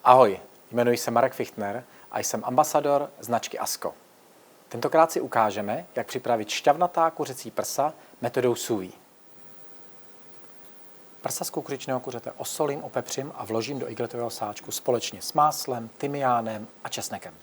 Ahoj, jmenuji se Marek Fichtner a jsem ambasador značky ASCO. Tentokrát si ukážeme, jak připravit šťavnatá kuřecí prsa metodou sous vide. Prsa z kukuřičného kuřete osolím, opepřím a vložím do igletového sáčku společně s máslem, tymiánem a česnekem.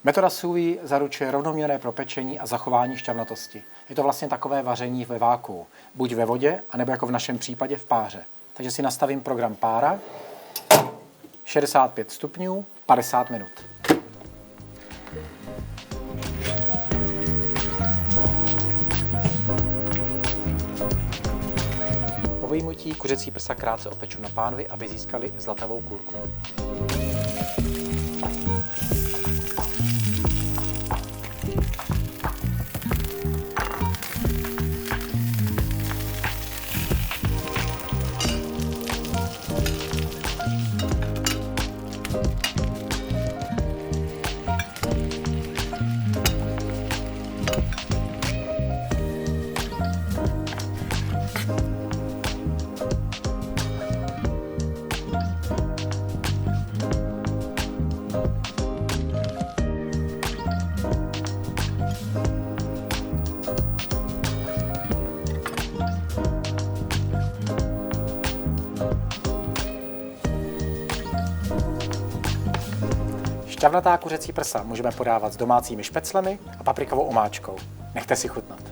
Metoda sous vide zaručuje rovnoměrné propečení a zachování šťavnatosti. Je to vlastně takové vaření ve vákuu, buď ve vodě, anebo jako v našem případě v páře. Takže si nastavím program pára, 65 stupňů, 50 minut. Po vyjmutí kuřecí prsa krátce opeču na pánvi, aby získali zlatavou kůrku. Šťavnatá kuřecí prsa můžeme podávat s domácími špeclemi a paprikovou omáčkou. Nechte si chutnat.